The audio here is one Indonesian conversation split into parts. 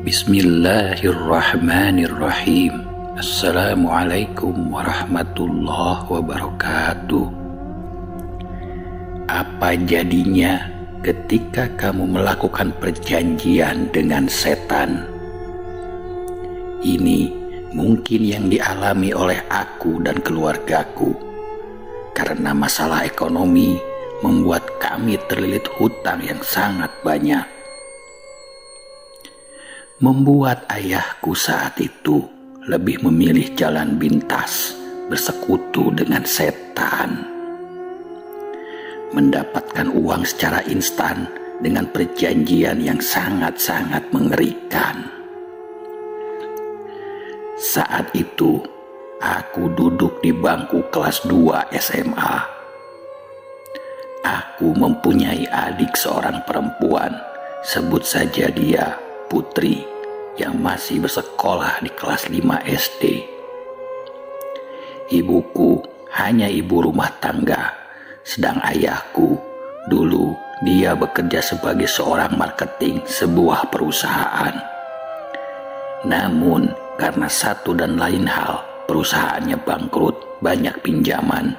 Bismillahirrahmanirrahim. Assalamualaikum warahmatullahi wabarakatuh. Apa jadinya ketika kamu melakukan perjanjian dengan setan? Ini mungkin yang dialami oleh aku dan keluargaku, karena masalah ekonomi membuat kami terlilit hutang yang sangat banyak. Membuat ayahku saat itu lebih memilih jalan pintas bersekutu dengan setan. Mendapatkan uang secara instan dengan perjanjian yang sangat-sangat mengerikan. Saat itu aku duduk di bangku kelas 2 SMA. Aku mempunyai adik seorang perempuan, sebut saja dia Putri, yang masih bersekolah di kelas 5 SD. Ibuku hanya ibu rumah tangga, sedang ayahku dulu dia bekerja sebagai seorang marketing sebuah perusahaan. Namun karena satu dan lain hal perusahaannya bangkrut, banyak pinjaman.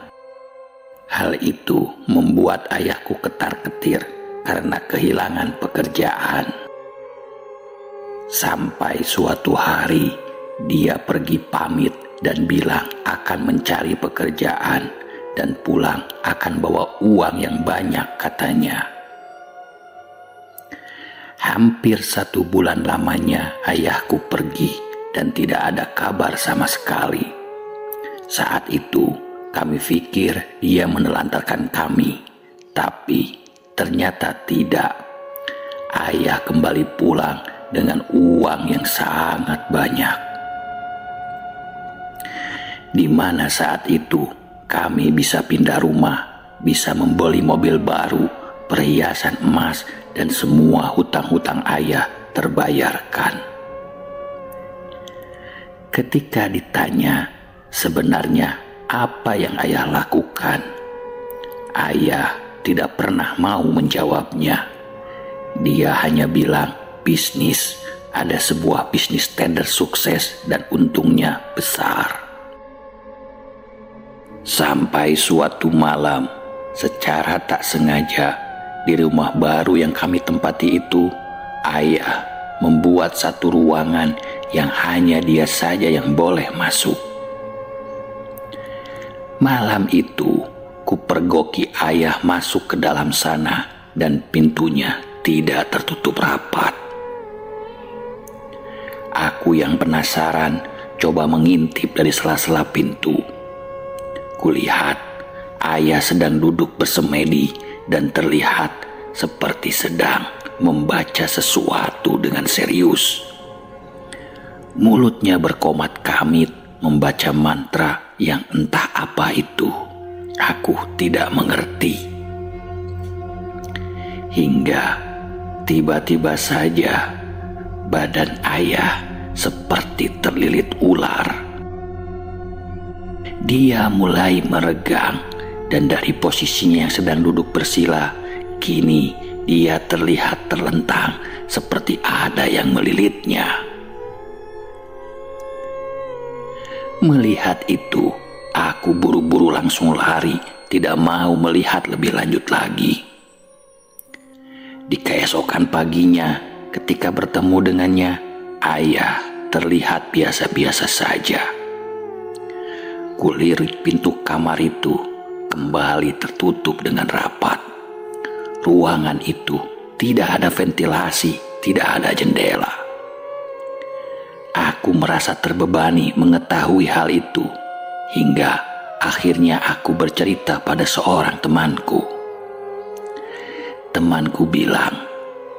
Hal itu membuat ayahku ketar-ketir karena kehilangan pekerjaan. Sampai suatu hari dia pergi pamit dan bilang akan mencari pekerjaan dan pulang akan bawa uang yang banyak katanya. Hampir 1 bulan lamanya ayahku pergi dan tidak ada kabar sama sekali. Saat itu kami pikir dia menelantarkan kami, tapi ternyata tidak. Ayah kembali pulang dengan uang yang sangat banyak. Di mana saat itu kami bisa pindah rumah, bisa membeli mobil baru, perhiasan emas, dan semua hutang-hutang ayah terbayarkan. Ketika ditanya sebenarnya apa yang ayah lakukan, ayah tidak pernah mau menjawabnya. Dia hanya bilang bisnis, ada sebuah bisnis tender sukses dan untungnya besar. Sampai suatu malam, secara tak sengaja, di rumah baru yang kami tempati itu, ayah membuat satu ruangan yang hanya dia saja yang boleh masuk. Malam itu, kupergoki ayah masuk ke dalam sana dan pintunya tidak tertutup rapat. Aku yang penasaran coba mengintip dari sela-sela pintu. Kulihat ayah sedang duduk bersemedi dan terlihat seperti sedang membaca sesuatu dengan serius. Mulutnya berkomat kamit membaca mantra yang entah apa itu. Aku tidak mengerti. Hingga tiba-tiba saja badan ayah seperti terlilit ular. Dia mulai meregang dan dari posisinya yang sedang duduk bersila, kini dia terlihat terlentang seperti ada yang melilitnya. Melihat itu, aku buru-buru langsung lari, tidak mau melihat lebih lanjut lagi. Di keesokan paginya, ketika bertemu dengannya, ayah terlihat biasa-biasa saja. Kulirik pintu kamar itu kembali tertutup dengan rapat. Ruangan itu tidak ada ventilasi, tidak ada jendela. Aku merasa terbebani mengetahui hal itu, hingga akhirnya aku bercerita pada seorang temanku. Temanku bilang,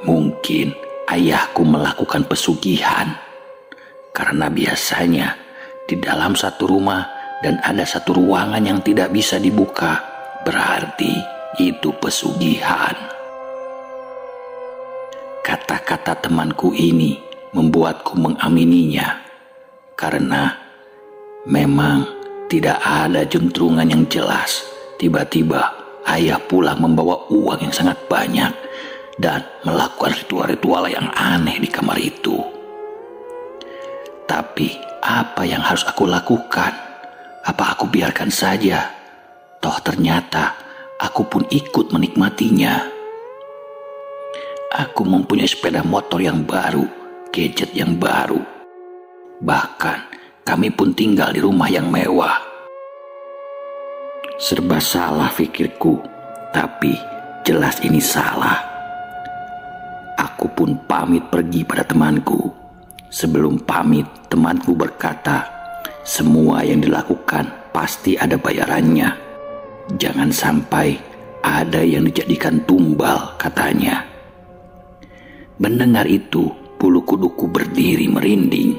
mungkin ayahku melakukan pesugihan, karena biasanya di dalam satu rumah dan ada satu ruangan yang tidak bisa dibuka, berarti itu pesugihan. Kata-kata temanku ini membuatku mengamininya, karena memang tidak ada juntrungan yang jelas. Tiba-tiba ayah pulang membawa uang yang sangat banyak dan melakukan ritual-ritual yang aneh di kamar itu. Tapi apa yang harus aku lakukan? Apa aku biarkan saja? Toh ternyata aku pun ikut menikmatinya. Aku mempunyai sepeda motor yang baru, gadget yang baru. Bahkan kami pun tinggal di rumah yang mewah. Serba salah pikirku, tapi jelas ini salah. Aku pun pamit pergi pada temanku. Sebelum pamit, temanku berkata, semua yang dilakukan pasti ada bayarannya. Jangan sampai ada yang dijadikan tumbal, katanya. Mendengar itu, bulu kuduku berdiri merinding.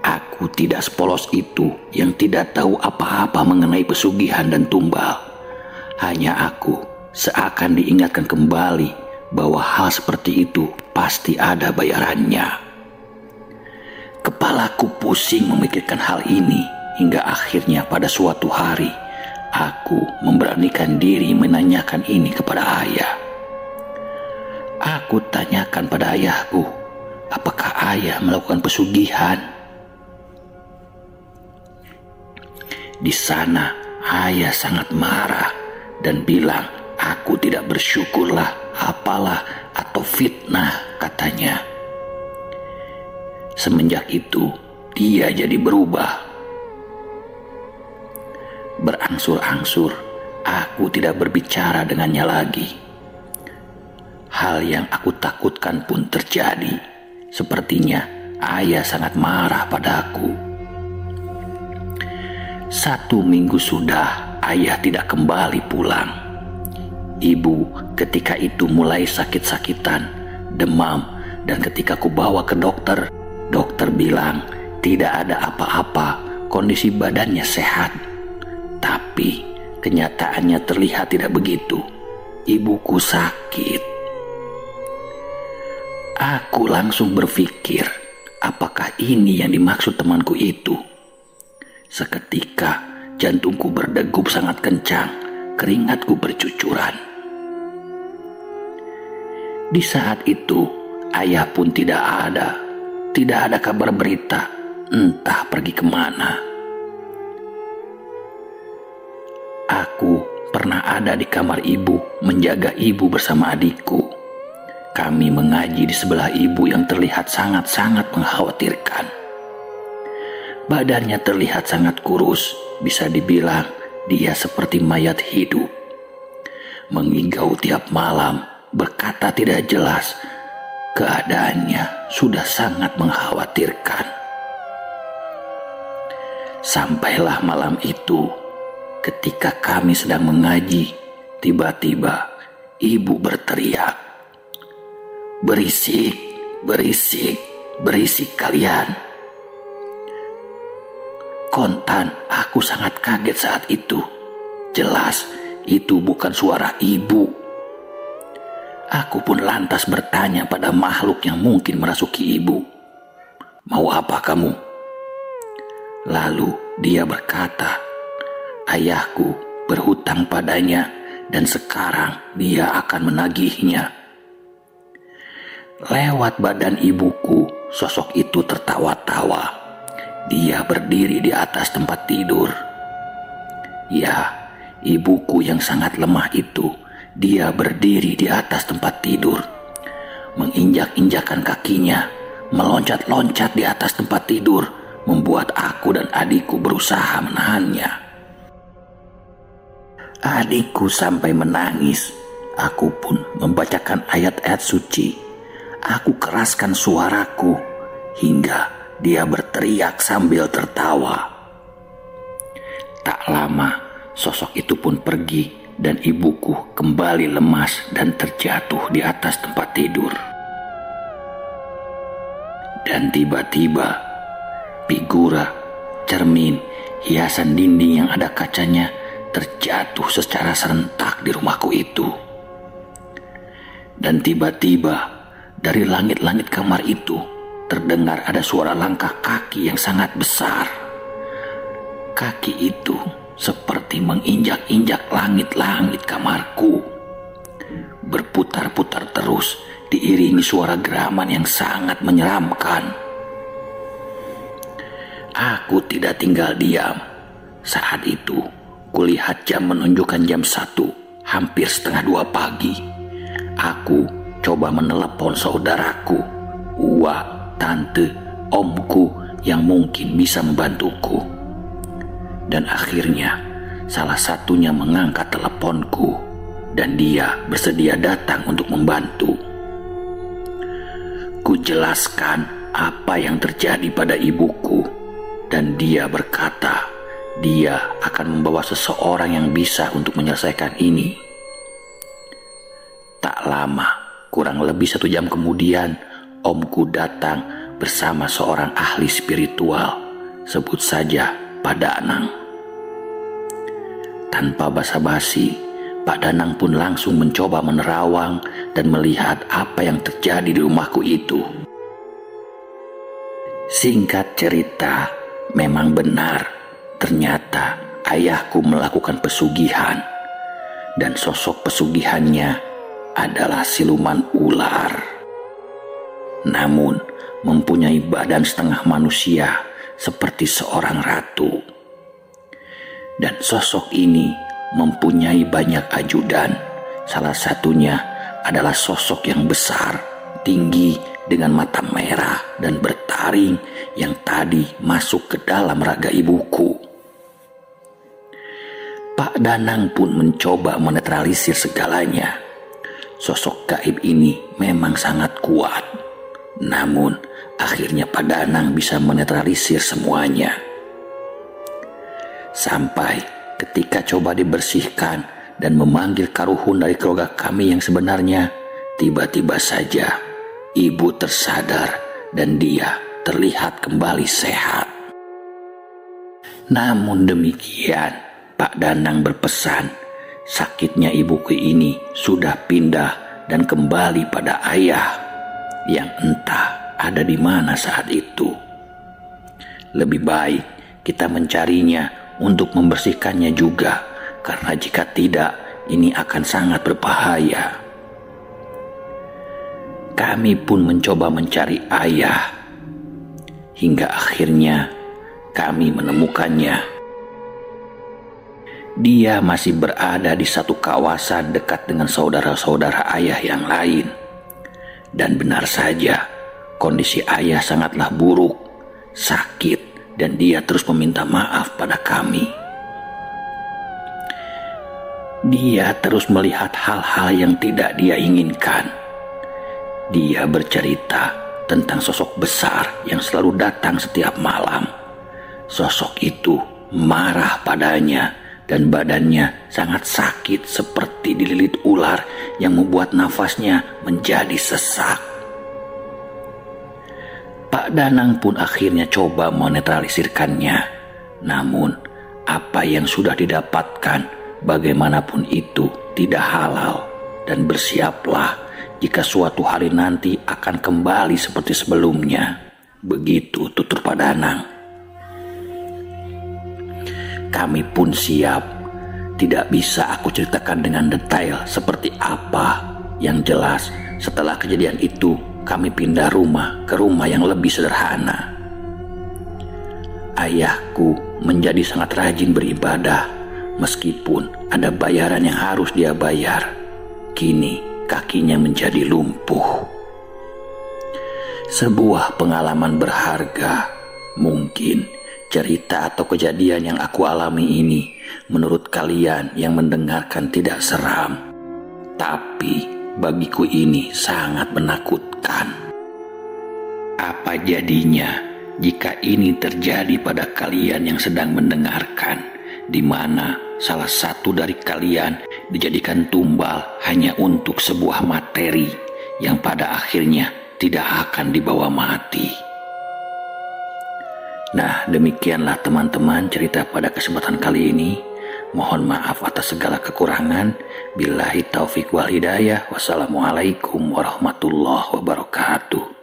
Aku tidak sepolos itu yang tidak tahu apa-apa mengenai pesugihan dan tumbal. Hanya aku seakan diingatkan kembali bahwa hal seperti itu pasti ada bayarannya. Kepalaku pusing memikirkan hal ini hingga akhirnya pada suatu hari aku memberanikan diri menanyakan ini kepada ayah. Aku tanyakan pada ayahku, apakah ayah melakukan pesugihan? Di sana ayah sangat marah dan bilang aku tidak bersyukurlah apalah atau fitnah, katanya. Semenjak itu dia jadi berubah. Berangsur-angsur aku tidak berbicara dengannya lagi. Hal yang aku takutkan pun terjadi. Sepertinya ayah sangat marah padaku. 1 minggu sudah ayah tidak kembali pulang. Ibu ketika itu mulai sakit-sakitan, demam, dan ketika ku bawa ke dokter, dokter bilang tidak ada apa-apa, kondisi badannya sehat. Tapi kenyataannya terlihat tidak begitu. Ibuku sakit. Aku langsung berpikir, apakah ini yang dimaksud temanku itu? Seketika jantungku berdegup sangat kencang, keringatku bercucuran. Di saat itu ayah pun tidak ada kabar berita, entah pergi kemana. Aku pernah ada di kamar ibu, menjaga ibu bersama adikku. Kami mengaji di sebelah ibu yang terlihat sangat-sangat mengkhawatirkan. Badannya terlihat sangat kurus, bisa dibilang dia seperti mayat hidup. Mengigau tiap malam, berkata tidak jelas, keadaannya sudah sangat mengkhawatirkan. Sampailah malam itu, ketika kami sedang mengaji, tiba-tiba ibu berteriak, "Berisik, berisik, berisik kalian." Kontan aku sangat kaget saat itu. Jelas itu bukan suara ibu. Aku pun lantas bertanya pada makhluk yang mungkin merasuki ibu, "Mau apa kamu?" Lalu dia berkata, "Ayahku berhutang padanya dan sekarang dia akan menagihnya." Lewat badan ibuku, sosok itu tertawa-tawa. Dia berdiri di atas tempat tidur. Ya, ibuku yang sangat lemah itu, dia berdiri di atas tempat tidur. Menginjak-injakkan kakinya, meloncat-loncat di atas tempat tidur, membuat aku dan adikku berusaha menahannya. Adikku sampai menangis. Aku pun membacakan ayat-ayat suci. Aku keraskan suaraku hingga dia berteriak sambil tertawa. Tak lama sosok itu pun pergi dan ibuku kembali lemas dan terjatuh di atas tempat tidur. Dan tiba-tiba figura, cermin, hiasan dinding yang ada kacanya terjatuh secara serentak di rumahku itu. Dan tiba-tiba dari langit-langit kamar itu terdengar ada suara langkah kaki yang sangat besar. Kaki itu seperti menginjak-injak langit-langit kamarku. Berputar-putar terus diiringi suara geraman yang sangat menyeramkan. Aku tidak tinggal diam. Saat itu, kulihat jam menunjukkan jam 1, hampir setengah 2 pagi. Aku coba menelepon saudaraku, uak, tante, omku yang mungkin bisa membantuku. Dan akhirnya, salah satunya mengangkat teleponku dan dia bersedia datang untuk membantu. Kujelaskan apa yang terjadi pada ibuku dan dia berkata dia akan membawa seseorang yang bisa untuk menyelesaikan ini. Tak lama, kurang lebih 1 jam kemudian, omku datang bersama seorang ahli spiritual, sebut saja Pak Danang. Tanpa basa-basi, Pak Danang pun langsung mencoba menerawang dan melihat apa yang terjadi di rumahku itu. Singkat cerita, memang benar, ternyata ayahku melakukan pesugihan, dan sosok pesugihannya adalah siluman ular. Namun, mempunyai badan setengah manusia seperti seorang ratu. Dan sosok ini mempunyai banyak ajudan. Salah satunya adalah sosok yang besar, tinggi, dengan mata merah dan bertaring yang tadi masuk ke dalam raga ibuku. Pak Danang pun mencoba menetralisir segalanya. Sosok gaib ini memang sangat kuat. Namun, akhirnya Pak Danang bisa menetralisir semuanya. Sampai ketika coba dibersihkan dan memanggil karuhun dari keluarga kami yang sebenarnya, tiba-tiba saja ibu tersadar dan dia terlihat kembali sehat. Namun demikian, Pak Danang berpesan, sakitnya ibuku ini sudah pindah dan kembali pada ayah yang entah ada di mana saat itu. Lebih baik kita mencarinya untuk membersihkannya juga, karena jika tidak, ini akan sangat berbahaya. Kami pun mencoba mencari ayah, hingga akhirnya kami menemukannya. Dia masih berada di satu kawasan dekat dengan saudara-saudara ayah yang lain. Dan benar saja, kondisi ayah sangatlah buruk, sakit, dan dia terus meminta maaf pada kami. Dia terus melihat hal-hal yang tidak dia inginkan. Dia bercerita tentang sosok besar yang selalu datang setiap malam. Sosok itu marah padanya dan badannya sangat sakit seperti dililit ular yang membuat nafasnya menjadi sesak. Pak Danang pun akhirnya coba menetralisirkannya. Namun, apa yang sudah didapatkan bagaimanapun itu tidak halal, dan bersiaplah jika suatu hari nanti akan kembali seperti sebelumnya. Begitu tutur Pak Danang. Kami pun siap. Tidak bisa aku ceritakan dengan detail seperti apa. Yang jelas, setelah kejadian itu, kami pindah rumah ke rumah yang lebih sederhana. Ayahku menjadi sangat rajin beribadah, meskipun ada bayaran yang harus dia bayar. Kini kakinya menjadi lumpuh. Sebuah pengalaman berharga. Mungkin cerita atau kejadian yang aku alami ini menurut kalian yang mendengarkan tidak seram, tapi bagiku ini sangat menakutkan. Apa jadinya jika ini terjadi pada kalian yang sedang mendengarkan, di mana salah satu dari kalian dijadikan tumbal hanya untuk sebuah materi yang pada akhirnya tidak akan dibawa mati. Nah, demikianlah teman-teman cerita pada kesempatan kali ini. Mohon maaf atas segala kekurangan. Billahi taufik wal hidayah. Wassalamualaikum warahmatullahi wabarakatuh.